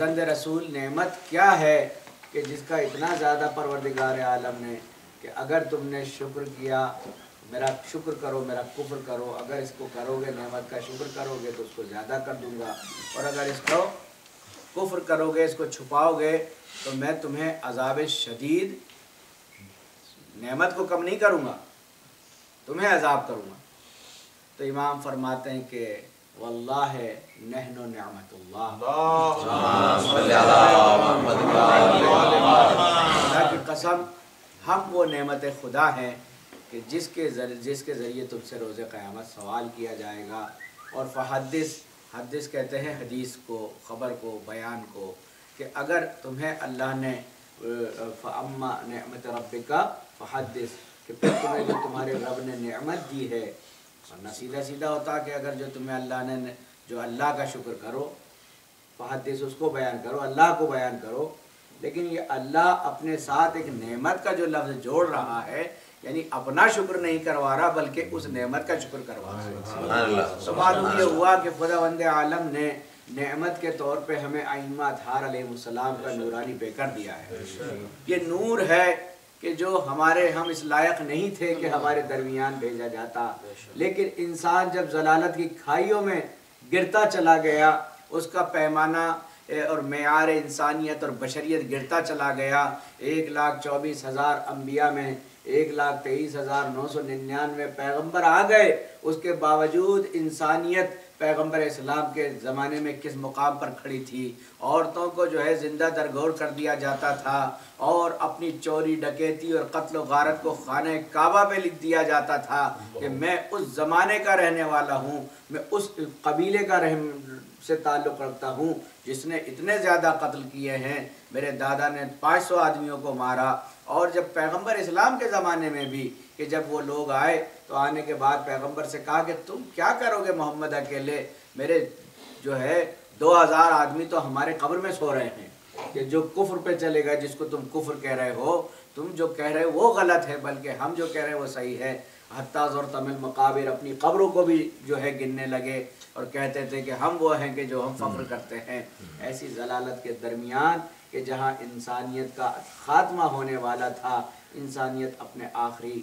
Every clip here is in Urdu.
فرزند رسول نعمت کیا ہے کہ جس کا اتنا زیادہ پروردگار عالم نے کہ اگر تم نے شکر کیا میرا شکر کرو میرا کفر کرو، اگر اس کو کرو گے نعمت کا شکر کرو گے تو اس کو زیادہ کر دوں گا، اور اگر اس کو کفر کرو گے اس کو چھپاؤ گے تو میں تمہیں عذاب شدید نعمت کو کم نہیں کروں گا، تمہیں عذاب کروں گا۔ تو امام فرماتے ہیں کہ واللہ نحن نعمت اللہ، اللہ کی قسم ہم وہ نعمت خدا ہیں کہ جس کے ذریعے تم سے روز قیامت سوال کیا جائے گا۔ اور حدث کہتے ہیں حدیث کو، خبر کو، بیان کو، کہ اگر تمہیں اللہ نے فَأَمَّا نِعْمَةَ رَبِّكَ فَحَدِّث، کہ پھر تمہیں جو تمہارے رب نے نعمت دی ہے، ورنہ سیدھا سیدھا ہوتا کہ اگر جو تمہیں اللہ نے جو اللہ کا شکر کرو فحدث، اس کو بیان کرو، اللہ کو بیان کرو، لیکن یہ اللہ اپنے ساتھ ایک نعمت کا جو لفظ جوڑ رہا ہے، یعنی اپنا شکر نہیں کروا رہا بلکہ اس نعمت کا شکر کروا رہا ہے۔ تو معلوم یہ ہوا کہ خداوند عالم نے نعمت کے طور پہ ہمیں ائمہ اطہار علیہ السلام کا نورانی پے کر دیا ہے۔ یہ نور ہے کہ جو ہم اس لائق نہیں تھے کہ ہمارے درمیان بھیجا جاتا، لیکن انسان جب ضلالت کی کھائیوں میں گرتا چلا گیا، اس کا پیمانہ اور معیار انسانیت اور بشریت گرتا چلا گیا، 1,24,000 انبیاء میں 1,23,999 پیغمبر آ گئے، اس کے باوجود انسانیت پیغمبر اسلام کے زمانے میں کس مقام پر کھڑی تھی؟ عورتوں کو جو ہے زندہ درگور کر دیا جاتا تھا، اور اپنی چوری ڈکیتی اور قتل و غارت کو خانہ کعبہ پہ لکھ دیا جاتا تھا کہ میں اس زمانے کا رہنے والا ہوں، میں اس قبیلے کا سے تعلق رکھتا ہوں جس نے اتنے زیادہ قتل کیے ہیں، میرے دادا نے 500 آدمیوں کو مارا۔ اور جب پیغمبر اسلام کے زمانے میں بھی کہ جب وہ لوگ آئے تو آنے کے بعد پیغمبر سے کہا کہ تم کیا کرو گے محمد اکیلے، میرے جو ہے 2000 آدمی تو ہمارے قبر میں سو رہے ہیں، کہ جو کفر پہ چلے گا، جس کو تم کفر کہہ رہے ہو، تم جو کہہ رہے ہو وہ غلط ہے، بلکہ ہم جو کہہ رہے ہیں وہ صحیح ہے۔ حتیٰ زرتم المقابر، اپنی قبروں کو بھی جو ہے گننے لگے اور کہتے تھے کہ ہم وہ ہیں کہ جو ہم فخر کرتے ہیں۔ ایسی ضلالت کے درمیان کہ جہاں انسانیت کا خاتمہ ہونے والا تھا، انسانیت اپنے آخری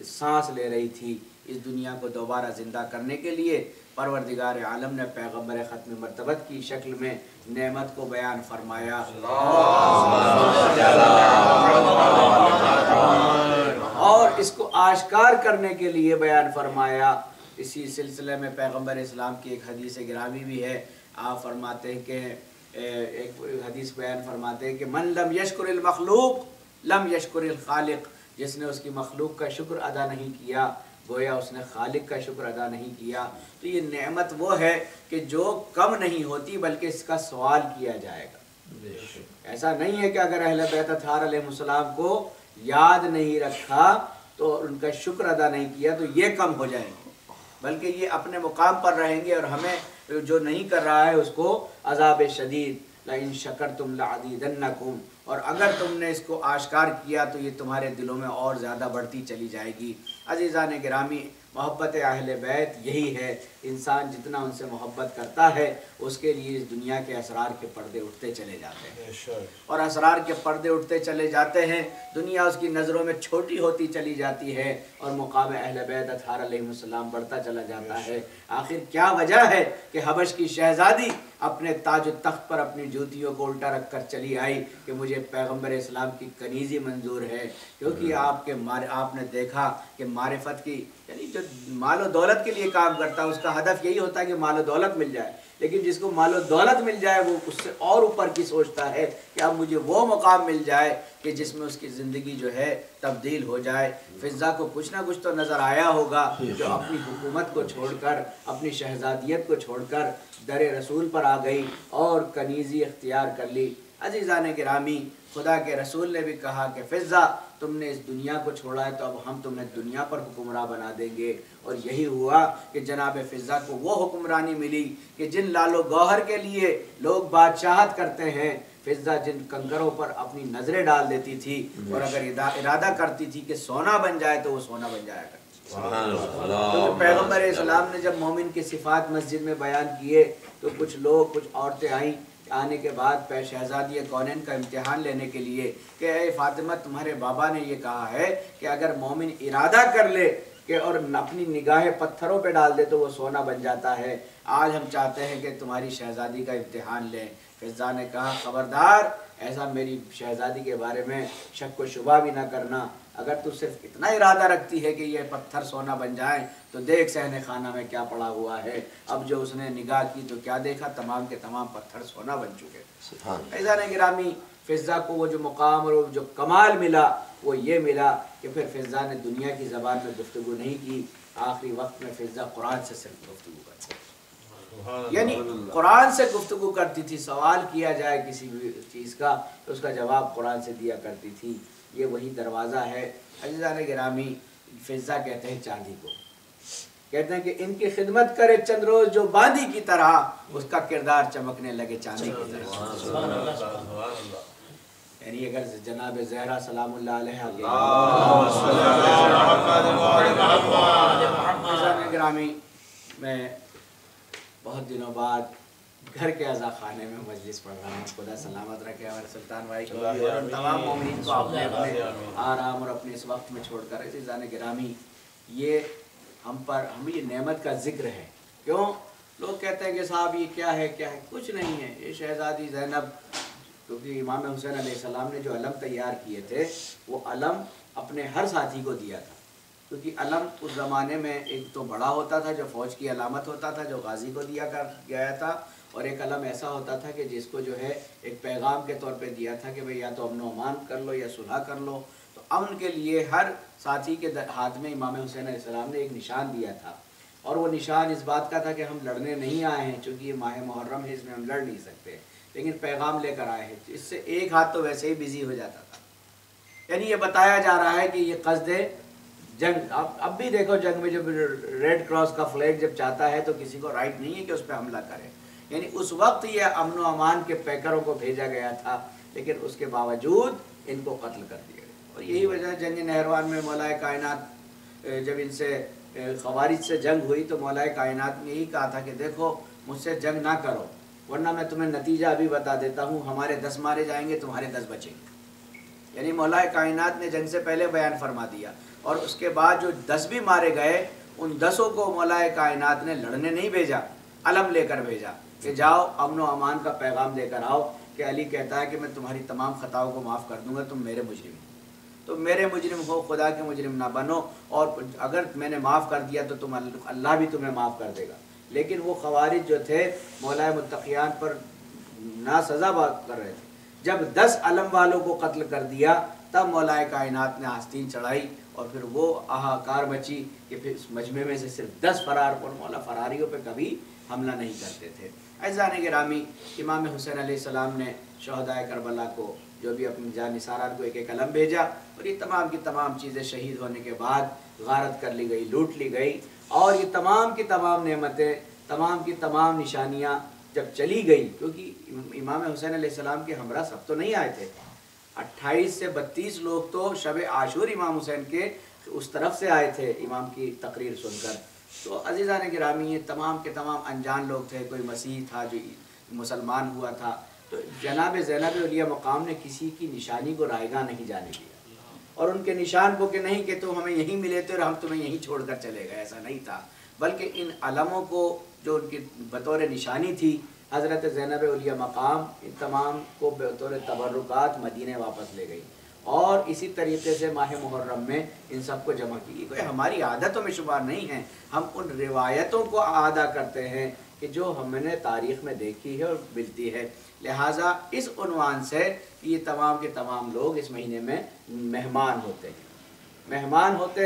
سانس لے رہی تھی، اس دنیا کو دوبارہ زندہ کرنے کے لیے پروردگار عالم نے پیغمبر ختم مرتبت کی شکل میں نعمت کو بیان فرمایا، اور اس کو آشکار کرنے کے لیے بیان فرمایا۔ اسی سلسلے میں پیغمبر اسلام کی ایک حدیث گرامی بھی ہے، آپ فرماتے ہیں کہ ایک حدیث بیان فرماتے ہیں کہ من لم یشکر المخلوق لم یشکر الخالق، جس نے اس کی مخلوق کا شکر ادا نہیں کیا گویا اس نے خالق کا شکر ادا نہیں کیا۔ تو یہ نعمت وہ ہے کہ جو کم نہیں ہوتی بلکہ اس کا سوال کیا جائے گا۔ ایسا نہیں ہے کہ اگر اہل بیت اطہار علیہ السلام کو یاد نہیں رکھا تو ان کا شکر ادا نہیں کیا تو یہ کم ہو جائیں گے، بلکہ یہ اپنے مقام پر رہیں گے، اور ہمیں جو نہیں کر رہا ہے اس کو عذاب شدید لَإِن شَكَرْتُمْ لَعَزِيدَنَّكُمْ، اور اگر تم نے اس کو آشکار کیا تو یہ تمہارے دلوں میں اور زیادہ بڑھتی چلی جائے گی۔ عزیزان گرامی، محبت اہل بیت یہی ہے، انسان جتنا ان سے محبت کرتا ہے اس کے لیے اس دنیا کے اسرار کے پردے اٹھتے چلے جاتے ہیں، اور اسرار کے پردے اٹھتے چلے جاتے ہیں، دنیا اس کی نظروں میں چھوٹی ہوتی چلی جاتی ہے، اور مقام اہل بیت اطہار علیہ السلام بڑھتا چلا جاتا ہے۔ آخر کیا وجہ ہے کہ حبش کی شہزادی اپنے تاج و تخت پر اپنی جوتیوں کو الٹا رکھ کر چلی آئی کہ مجھے پیغمبر اسلام کی کنیزی منظور ہے، کیونکہ آپ نے دیکھا کہ معرفت کی، یعنی جو مال و دولت کے لیے کام کرتا ہے اس کا ہدف یہی ہوتا ہے کہ مال و دولت مل جائے، لیکن جس کو مال و دولت مل جائے وہ اس سے اور اوپر کی سوچتا ہے کہ اب مجھے وہ مقام مل جائے کہ جس میں اس کی زندگی جو ہے تبدیل ہو جائے۔ فضہ کو کچھ نہ کچھ تو نظر آیا ہوگا جو اپنی حکومت کو چھوڑ کر، اپنی شہزادیت کو چھوڑ کر در رسول پر آ گئی اور کنیزی اختیار کر لی۔ عزیزان گرامی، خدا کے رسول نے بھی کہا کہ فضہ تم نے اس دنیا کو چھوڑا ہے تو اب ہم تمہیں دنیا پر حکمراں بنا دیں گے، اور یہی ہوا کہ جناب فضہ کو وہ حکمرانی ملی کہ جن لال و گوہر کے لیے لوگ بادشاہت کرتے ہیں، فضہ جن کنکروں پر اپنی نظریں ڈال دیتی تھی اور اگر ارادہ کرتی تھی کہ سونا بن جائے تو وہ سونا بن جایا کرتی۔ تو پیغمبر اسلام نے جب مومن کی صفات مسجد میں بیان کیے تو کچھ لوگ، کچھ عورتیں آئیں آنے کے بعد شہزادی کونین کا امتحان لینے کے لیے کہ اے فاطمہ تمہارے بابا نے یہ کہا ہے کہ اگر مومن ارادہ کر لے کہ اور اپنی نگاہیں پتھروں پہ ڈال دے تو وہ سونا بن جاتا ہے، آج ہم چاہتے ہیں کہ تمہاری شہزادی کا امتحان لیں۔ فضہ نے کہا خبردار ایسا میری شہزادی کے بارے میں شک و شبہ بھی نہ کرنا، اگر تو صرف اتنا ارادہ رکھتی ہے کہ یہ پتھر سونا بن جائیں تو دیکھ صحن خانہ میں کیا پڑا ہوا ہے۔ اب جو اس نے نگاہ کی تو کیا دیکھا، تمام کے تمام پتھر سونا بن چکے۔ عزیزان گرامی، فضہ کو وہ جو مقام اور جو کمال ملا وہ یہ ملا کہ پھر فضہ نے دنیا کی زبان میں گفتگو نہیں کی، آخری وقت میں فضہ قرآن سے صرف گفتگو کرتی، یعنی قرآن سے گفتگو کرتی تھی۔ سوال کیا جائے کسی بھی چیز کا تو اس کا جواب قرآن سے دیا کرتی تھی۔ یہ وہی دروازہ ہے۔ عزیزان گرامی، فضہ کہتے ہیں چاندی کو، کہتے ہیں کہ ان کی خدمت کرے چند روز جو باندی کی طرح، اس کا کردار چمکنے لگے چاندی کی طرح۔ یعنی اگر جناب زہرا سلام اللہ علیہ گرامی، میں بہت دنوں بعد گھر کے عزا خانے میں مجلس پڑھ رہا ہوں، خدا سلامت رکھے ہمارے سلطان بھائی کو اور تمام مومنین کو اپنے اپنے آرام اور اپنے اس وقت میں چھوڑ کر۔ عزیزان گرامی، یہ ہم یہ نعمت کا ذکر ہے۔ کیوں؟ لوگ کہتے ہیں کہ صاحب یہ کیا ہے کیا ہے، کچھ نہیں ہے۔ یہ شہزادی زینب، کیونکہ امام حسین علیہ السلام نے جو علم تیار کیے تھے وہ علم اپنے ہر ساتھی کو دیا تھا، کیونکہ علم اس زمانے میں ایک تو بڑا ہوتا تھا جو فوج کی علامت ہوتا تھا جو غازی کو دیا کر گیا تھا، اور ایک علم ایسا ہوتا تھا کہ جس کو جو ہے ایک پیغام کے طور پہ دیا تھا کہ بھئی یا تو امن و امان کر لو یا صلح کر لو۔ تو امن کے لیے ہر ساتھی کے ہاتھ میں امام حسین علیہ السلام نے ایک نشان دیا تھا، اور وہ نشان اس بات کا تھا کہ ہم لڑنے نہیں آئے ہیں، چونکہ یہ ماہ محرم ہے، اس میں ہم لڑ نہیں سکتے، لیکن پیغام لے کر آئے ہیں۔ اس سے ایک ہاتھ تو ویسے ہی بزی ہو جاتا تھا، یعنی یہ بتایا جا رہا ہے کہ یہ قصد جنگ۔ اب بھی دیکھو جنگ میں جب ریڈ کراس کا فلیگ جب چاہتا ہے تو کسی کو رائٹ نہیں ہے کہ اس پہ حملہ کرے، یعنی اس وقت یہ امن و امان کے پیکروں کو بھیجا گیا تھا، لیکن اس کے باوجود ان کو قتل کر دیا گیا۔ اور یہی وجہ جنگ نہروان میں مولا کائنات جب ان سے خوارج سے جنگ ہوئی تو مولا کائنات نے یہی کہا تھا کہ دیکھو مجھ سے جنگ نہ کرو، ورنہ میں تمہیں نتیجہ ابھی بتا دیتا ہوں، ہمارے 10 مارے جائیں گے، تمہارے 10 بچیں گے۔ یعنی مولا کائنات نے جنگ سے پہلے بیان فرما دیا، اور اس کے بعد جو 10 بھی مارے گئے ان 10 کو مولا کائنات نے لڑنے نہیں بھیجا، علم لے کر بھیجا کہ جاؤ امن و امان کا پیغام دے کر آؤ کہ علی کہتا ہے کہ میں تمہاری تمام خطاؤں کو معاف کر دوں گا، تم میرے مجرم ہو، تم میرے مجرم ہو، خدا کے مجرم نہ بنو، اور اگر میں نے معاف کر دیا تو تم اللہ بھی تمہیں معاف کر دے گا۔ لیکن وہ خوارج جو تھے مولا متقیان پر ناسزا بات کر رہے تھے۔ جب 10 علم والوں کو قتل کر دیا تب مولا کائنات نے آستین چڑھائی، اور پھر وہ آہاکار مچی کہ پھر اس مجمع میں سے صرف 10 فرار، پر مولا فراریوں پہ کبھی حملہ نہیں کرتے تھے۔ عزیزان گرامی، امام حسین علیہ السلام نے شہدائے کربلا کو جو بھی اپنی جان نثاران کو ایک ایک علم بھیجا، اور یہ تمام کی تمام چیزیں شہید ہونے کے بعد غارت کر لی گئی، لوٹ لی گئی، اور یہ تمام کی تمام نعمتیں، تمام کی تمام نشانیاں جب چلی گئی، کیونکہ امام حسین علیہ السلام کے ہمراہ سب تو نہیں آئے تھے، 28 سے 32 لوگ تو شب عاشور امام حسین کے اس طرف سے آئے تھے امام کی تقریر سن کر۔ تو عزیزان گرامی، یہ تمام کے تمام انجان لوگ تھے، کوئی مسیح تھا جو مسلمان ہوا تھا، تو جناب زینب علیہ مقام نے کسی کی نشانی کو رائیگاں نہیں جانے دیا، اور ان کے نشان کو کہ نہیں کہ تم ہمیں یہیں ملے تھے اور ہم تمہیں یہیں چھوڑ کر چلے گئے، ایسا نہیں تھا، بلکہ ان علموں کو جو ان کی بطور نشانی تھی حضرت زینب علیہ مقام ان تمام کو بطور تبرکات مدینے واپس لے گئی، اور اسی طریقے سے ماہ محرم میں ان سب کو جمع کی۔ کوئی ہماری عادتوں میں شمار نہیں ہے، ہم ان روایتوں کو ادا کرتے ہیں کہ جو ہم نے تاریخ میں دیکھی ہے اور ملتی ہے، لہٰذا اس عنوان سے یہ تمام کے تمام لوگ اس مہینے میں مہمان ہوتے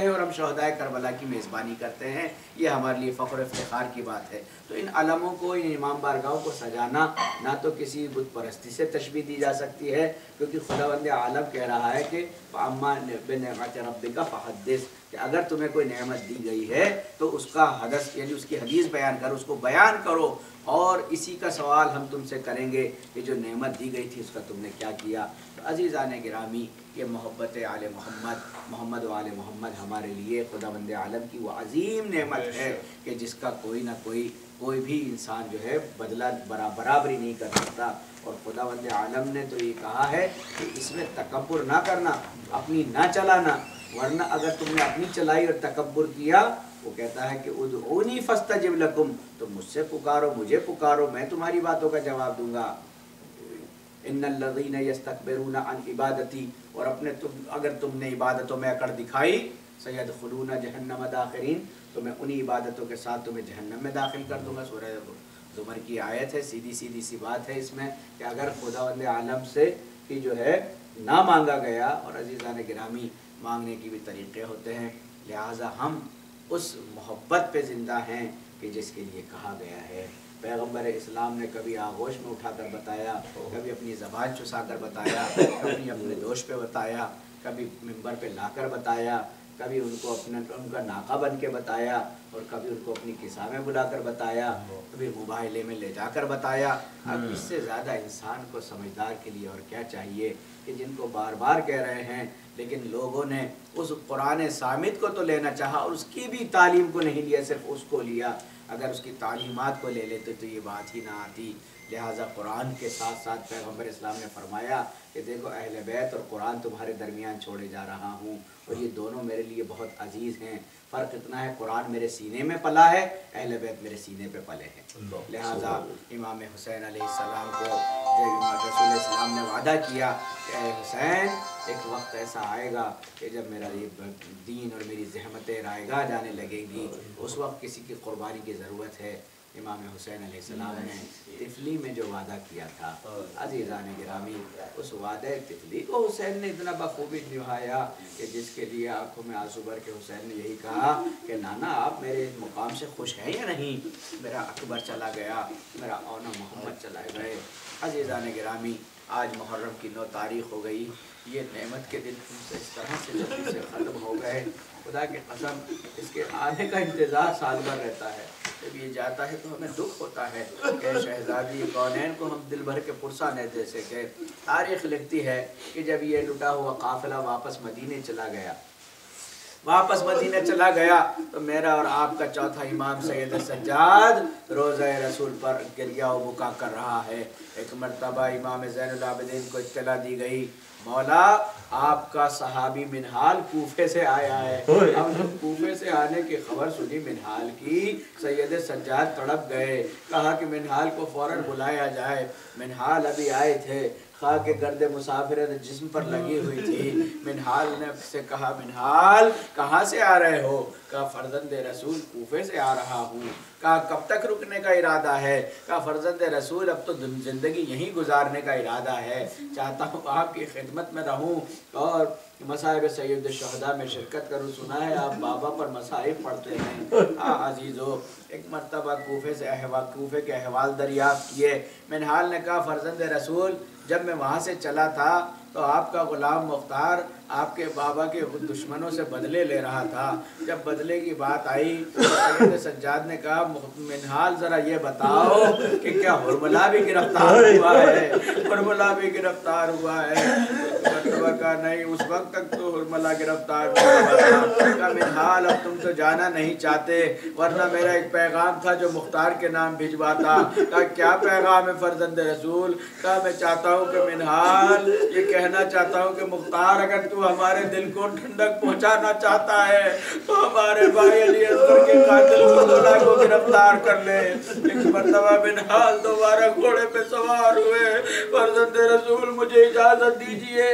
ہیں اور ہم شہدائے کربلا کی میزبانی کرتے ہیں، یہ ہمارے لیے فخر و افتخار کی بات ہے۔ تو ان علموں کو، ان امام بارگاہوں کو سجانا نہ تو کسی بت پرستی سے تشبیہ دی جا سکتی ہے، کیونکہ خداوند عالم کہہ رہا ہے کہ فَأَمَّا بِنِعْمَةِ رَبِّكَ فَحَدِّثْ، کہ اگر تمہیں کوئی نعمت دی گئی ہے تو اس کا حدث یعنی اس کی حدیث بیان کرو، اس کو بیان کرو، اور اسی کا سوال ہم تم سے کریں گے کہ جو نعمت دی گئی تھی اس کا تم نے کیا کیا۔ تو عزیزان گرامی، یہ محبت آل محمد و آل محمد ہمارے لیے خداوند عالم کی وہ عظیم نعمت ہے کہ جس کا کوئی نہ کوئی کوئی بھی انسان جو ہے بدلہ برابری نہیں کر سکتا. اور خداوند عالم نے تو یہ کہا ہے کہ اس میں تکبر نہ کرنا، اپنی نہ چلانا، ورنہ اگر تم نے اپنی چلائی اور تکبر کیا، وہ کہتا ہے کہ ادعونی فاستجب لکم، تم مجھ سے پکارو، مجھے پکارو، میں تمہاری باتوں کا جواب دوں گا. ان الذین یستکبرون عن عبادتی، اور اگر تم نے عبادتوں میں اکڑ دکھائی، سیدخلون جہنم داخرین، تو میں انہی عبادتوں کے ساتھ تمہیں جہنم میں داخل کر دوں گا. سورہ زمر کی آیت ہے. سیدھی سی بات ہے اس میں کہ اگر خداوند عالم سے بھی جو ہے نہ مانگا گیا، اور عزیزان گرامی مانگنے کی بھی طریقے ہوتے ہیں، لہٰذا ہم اس محبت پہ زندہ ہیں کہ جس کے لیے کہا گیا ہے. پیغمبر اسلام نے کبھی آغوش میں اٹھا کر بتایا، کبھی اپنی زبان چسا کر بتایا، کبھی اپنے دوش پہ بتایا، کبھی ممبر پہ لا کر بتایا، کبھی ان کو ان کا ناقہ بن کے بتایا، اور کبھی ان کو اپنی قصہ میں بلا کر بتایا، کبھی مباحلے میں لے جا کر بتایا. اب اس سے زیادہ انسان کو سمجھدار کے لیے اور کیا چاہیے کہ جن کو بار بار کہہ رہے ہیں، لیکن لوگوں نے اس قرآن صامت کو تو لینا چاہا اور اس کی بھی تعلیم کو نہیں لیا، صرف اس کو لیا. اگر اس کی تعلیمات کو لے لیتے تو یہ بات ہی نہ آتی. لہٰذا قرآن کے ساتھ ساتھ پیغمبر اسلام نے فرمایا کہ دیکھو اہل بیت اور قرآن تمہارے درمیان چھوڑے جا رہا ہوں، اور یہ دونوں میرے لیے بہت عزیز ہیں. فرق اتنا ہے قرآن میرے سینے میں پلا ہے، اہل بیت میرے سینے پہ پلے ہیں. لہٰذا امام حسین علیہ السلام کو جو رسول اسلام نے وعدہ کیا کہ اے حسین، ایک وقت ایسا آئے گا کہ جب میرا یہ دین اور میری زحمتیں رائگاں جانے لگیں گی، اس وقت کسی کی قربانی کی ضرورت ہے. امام حسین علیہ السلام نے طفلی میں جو وعدہ کیا تھا، عزیزان گرامی، اس وعدہ طفلی کو حسین نے اتنا بخوبی نبھایا کہ جس کے لیے آنکھوں میں آنسو بھر کے حسین نے یہی کہا کہ نانا آپ میرے مقام سے خوش ہیں یا نہیں؟ میرا اکبر چلا گیا، میرا اونا محمد چلا گئے. عزیزان گرامی، آج محرم کی 9 تاریخ ہو گئی. یہ نعمت کے دن تم سے اس طرح سے جلدی سے ختم ہو گئے. خدا کی قسم اس کے آنے کا انتظار سال بھر رہتا ہے. جب یہ جاتا ہے تو ہمیں دکھ ہوتا ہے کہ شہزادی کونین کو ہم دل بھر کے پرسہ نہیں دے سکے. تاریخ لکھتی ہے کہ جب یہ لٹا ہوا قافلہ واپس مدینے چلا گیا تو میرا اور آپ کا چوتھا امام سید سجاد روزہ رسول پر گریہ و بکا کر رہا ہے. ایک مرتبہ امام زین العابدین کو اطلاع دی گئی، مولا آپ کا صحابی منہال کوفے سے آیا ہے. اب جب کوفے سے آنے کی خبر سنی منہال کی، سید سجاد تڑپ گئے، کہا کہ منہال کو فوراً بلایا جائے. منہال ابھی آئے تھے، خاک گرد مسافرت جسم پر لگی ہوئی تھی. منہال نے سے کہا منہال کہاں سے آ رہے ہو؟ کہا فرزند رسول کوفے سے آ رہا ہوں. کہا کب تک رکنے کا ارادہ ہے؟ کہا فرزند رسول اب تو زندگی یہیں گزارنے کا ارادہ ہے، چاہتا ہوں آپ کی خدمت میں رہوں اور مصائب سید الشہداء میں شرکت کروں. سنا ہے آپ بابا پر مصائب پڑھتے ہیں. عزیزو، ایک مرتبہ کوفے کے احوال دریافت کیے. منہال نے کہا فرزند رسول جب میں وہاں سے چلا تھا تو آپ کا غلام مختار آپ کے بابا کے دشمنوں سے بدلے لے رہا تھا. جب بدلے کی بات آئی تو سید سجاد نے کہا منہال ذرا یہ بتاؤ کہ کیا ہرملا بھی گرفتار ہوا ہے؟ ہرملا بھی گرفتار ہوا ہے؟ کہا نہیں، اس وقت تک تو ہرملا گرفتار ہوا. کہا منہال اب تم تو جانا نہیں چاہتے، ورنہ میرا ایک پیغام تھا جو مختار کے نام بھجواتا. کہا کیا پیغام ہے فرزند رسول؟ کہا میں چاہتا ہوں کہ منہال یہ کہنا چاہتا ہوں کہ مختار اگر تو ہمارے دل کو ٹھنڈک پہنچانا چاہتا ہے تو ہمارے بھائی علی اصغر کے قاتل ہرملا کو گرفتار کر لے. ایک مرتبہ منہال دوبارہ گھوڑے پہ سوار ہوئے. فرزند رسول مجھے اجازت دیجیے،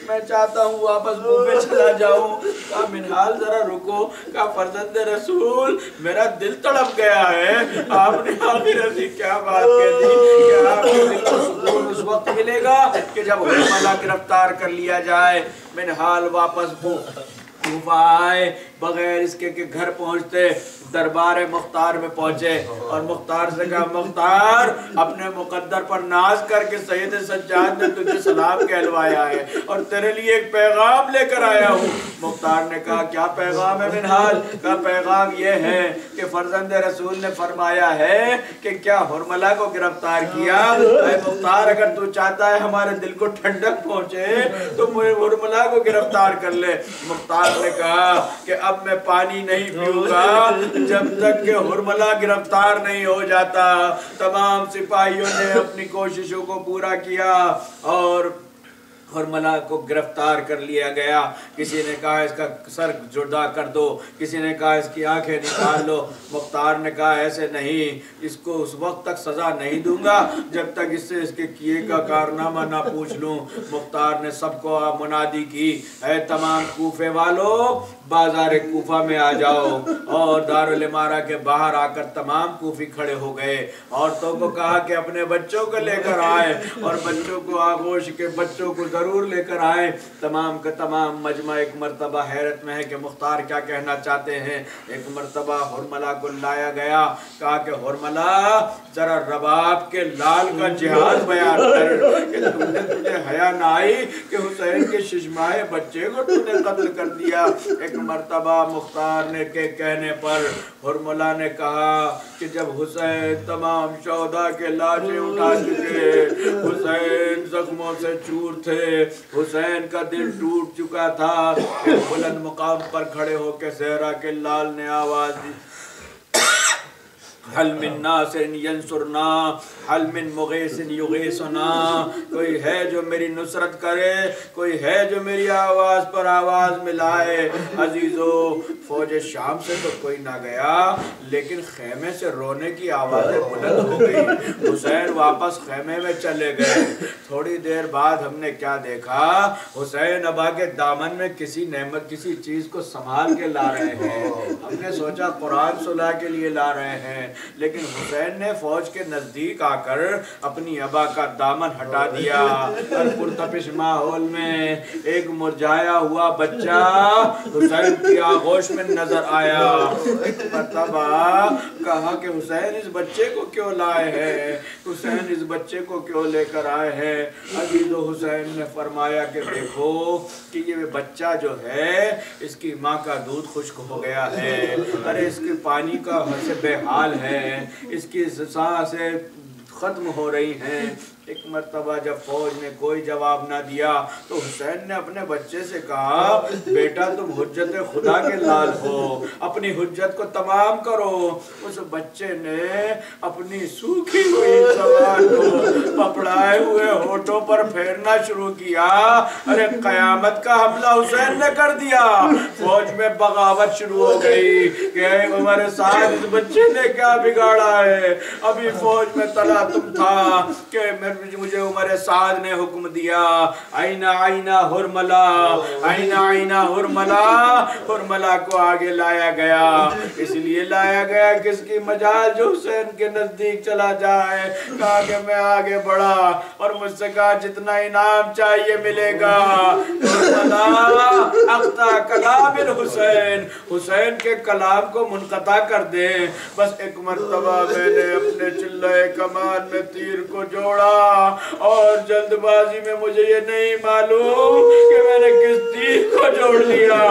میں چاہتا ہوں واپس کوفے چلا جاؤں. کہا منہال ذرا رکو. کہا فرزند رسول میرا دل تڑپ گیا ہے. آپ نے آخر ایسی کیا بات کہہ دی کہ آپ کے دل کو سکون اس وقت ملے گا کہ جب ہرملا گرفتار کر لیا جائے. منہال واپس کوفہ آئے، بغیر اس کے گھر پہنچتے دربار مختار میں پہنچے اور مختار سے کہا مختار اپنے مقدر پر ناز کر کے سید سجاد نے تجھے سلام کہلوایا ہے اور تیرے لیے ایک پیغام لے کر آیا ہوں. مختار نے کہا کیا پیغام ہے منہال؟ کہا پیغام یہ ہے کہ فرزند رسول نے فرمایا ہے کہ کیا ہرملا کو گرفتار کیا. اے مختار اگر تو چاہتا ہے ہمارے دل کو ٹھنڈک پہنچے تو مجھے ہرملا کو گرفتار کر لے. مختار نے کہا کہ اب میں پانی نہیں پیوں گا جب تک کہ حرملہ گرفتار نہیں ہو جاتا۔ تمام سپاہیوں نے اپنی کوششوں کو پورا کیا اور حرملہ کو گرفتار کر لیا گیا۔ کسی نے کہا اس کا سر جدا کر دو، کسی نے کہا اس کی آنکھیں نکال لو۔ مختار نے کہا ایسے نہیں، اس کو اس وقت تک سزا نہیں دوں گا جب تک اس سے اس کے کیے کا کارنامہ نہ پوچھ لوں۔ مختار نے سب کو منادی کی، اے تمام کوفے والو بازار کوفہ میں آ جاؤ، اور دارالامارہ کے باہر آ کر تمام کوفی کھڑے ہو گئے۔ عورتوں کو کہا کہ اپنے بچوں کو لے کر آئے اور بچوں کو آغوش کے بچوں کو ضرور لے کر آئے۔ تمام کا تمام مجمع ایک مرتبہ حیرت میں ہے کہ مختار کیا کہنا چاہتے ہیں۔ ایک مرتبہ حرملہ کو لایا گیا، کہا کہ حرملہ ذرا رباب کے لال کا جہاز بیان کر کہ تجھے حیا نہ آئی کہ حسین کے ششمائے بچے کو تو نے قتل کر دیا۔ ایک مرتبہ مختار نے کے کہنے پر حرملہ نے کہا کہ جب حسین تمام شہداء کے لاشیں اٹھا چکے، حسین زخموں سے چور تھے، حسین کا دل ٹوٹ چکا تھا، ایک بلند مقام پر کھڑے ہو کے زہرا کے لال نے آواز دی، حل من ناصر ینصرنا، حل من مغیث یغیثنا، کوئی ہے جو میری نصرت کرے، کوئی ہے جو میری آواز پر آواز ملائے۔ عزیزو فوج شام سے تو کوئی نہ گیا، لیکن خیمے سے رونے کی آوازیں بلند ہو گئی۔ حسین واپس خیمے میں چلے گئے۔ تھوڑی دیر بعد ہم نے کیا دیکھا، حسین ابا کے دامن میں کسی نعمت کسی چیز کو سنبھال کے لا رہے ہیں۔ ہم نے سوچا قرآن صلح کے لیے لا رہے ہیں، لیکن حسین نے فوج کے نزدیک آ کر اپنی ابا کا دامن ہٹا دیا اور پرتپش ماحول میں ایک مرجھایا ہوا بچہ حسین کی آغوش میں نظر آیا۔ ایک مرتبہ کہا کہ حسین اس بچے کو کیوں لائے ہیں، حسین اس بچے کو کیوں لے کر آئے ہیں۔ عزیز و حسین نے فرمایا کہ دیکھو کہ یہ بچہ جو ہے اس کی ماں کا دودھ خشک ہو گیا ہے، ارے اس کے پانی کا سے بے حال ہے، اس کی سانسیں ختم ہو رہی ہیں۔ ایک مرتبہ جب فوج نے کوئی جواب نہ دیا تو حسین نے اپنے بچے سے کہا، بیٹا تم حجت خدا کے لال ہو، اپنی حجت کو تمام کرو۔ اس بچے نے اپنی سوکھی ہوئی زبان کو پپڑائے ہوئے ہونٹوں پر پھیرنا شروع کیا۔ ارے قیامت کا حملہ حسین نے کر دیا۔ فوج میں بغاوت شروع ہو گئی کہ اے عمر سعد اس بچے نے کیا بگاڑا ہے۔ ابھی فوج میں تلاطم تھا کہ مجھے عمر سعد نے حکم دیا، آئینہ آئینہ حرملہ، آئینہ آئینہ حرملہ۔ حرملہ کو آگے لایا گیا، اس لیے لایا گیا کہ اس کی مجال جو حسین کے نزدیک چلا جائے۔ کہا کہ میں آگے بڑھا اور مجھ سے کہا جتنا انعام چاہیے ملے گا۔ حرملہ اقطع کلام الحسین، حسین کے کلام کو منقطع کر دے۔ بس ایک مرتبہ میں نے اپنے چلہ کمان میں تیر کو جوڑا اور جلد بازی میں مجھے یہ نہیں معلوم کہ میں نے کس تیر کو جوڑ لیا۔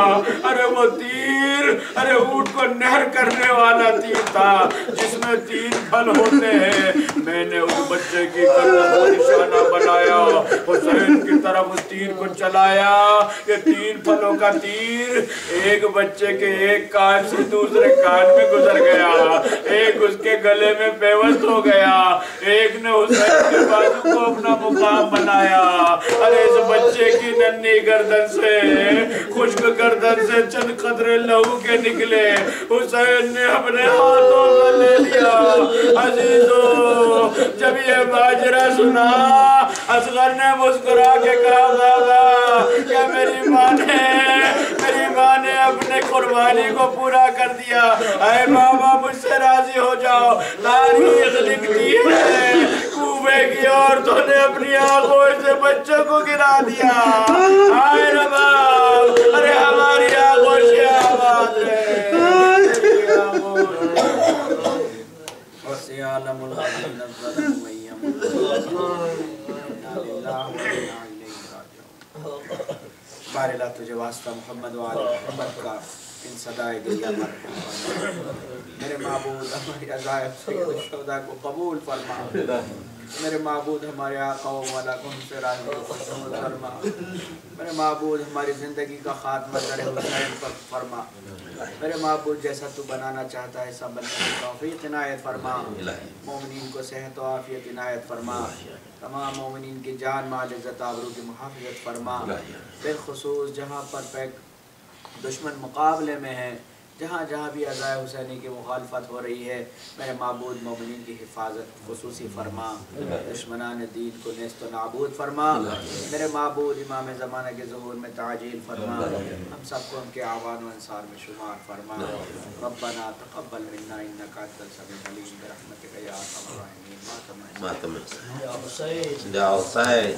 ارے وہ تیر ارے اونٹ کو نہر کرنے والا تیر تھا جس میں 3 پھل ہوتے ہیں۔ میں نے اس بچے کی طرف کو نشانہ بنایا، حسین کی طرف اس تیر کو چلایا۔ یہ 3 پھلوں کا تیر ایک بچے کے ایک کان سے دوسرے کان میں گزر گیا، ایک اس کے گلے میں پیوست ہو گیا، ایک نے حسین کے بازو کو اپنا مقام بنایا۔ ارے اس بچے کی ننھی گردن سے، خشک گردن سے چند قطرے لہو کے نکلے، حسین نے اپنے ہاتھوں میں لے لیا۔ عزیزو جب یہ ماجرا سنا اصغر نے مسکرا کے کہا، بابا کیا میری ماں نے اپنے قربانی کو پورا کر دیا؟ اے بابا مجھ سے راضی ہو جاؤ، تاریخ لکھتی ہے کوفے کی عورتوں نے اپنی آنکھوں سے بچوں کو گرا دیا۔ آئے رباب ارے ہماری آنکھوں سے آواز ہے، وَسِيَعْلَمُ الَّذِينَ ظَلَمُوا وَيَّمُونَ بار اللہ تجھے واسطہ محمد و آل محمد کا ان صدائے گریہ مرحم فرما۔ میرے معبود ہماری عزائب سید الشہداء کو قبول فرما۔ میرے معبود ہمارے آقا و مولا کو ہم سے راضی فرما. میرے معبود ہماری زندگی کا خاتمہ در حسین پر فرما. میرے معبود جیسا تو بنانا چاہتا ہے سب بننے کی توفیق عنایت فرما. مومنین کو صحت و عافیت عنایت فرما. تمام مومنین کی جان مال عزت آبرو کی محافظت فرما. بالخصوص جہاں پر دشمن مقابلے میں ہیں، جہاں جہاں بھی عزائے حسینی کی مخالفت ہو رہی ہے، میرے معبود مومنین کی حفاظت خصوصی فرما. دشمنان دین کو نیست و نابود فرما. میرے معبود امام زمانہ کے ظہور میں تعجیل فرما. ہم سب کو ان کے اعوان و انصار میں شمار فرما. ربنا تقبل منا انک انت السمیع العلیم برحمتک یا ارحم الراحمین. یا حسین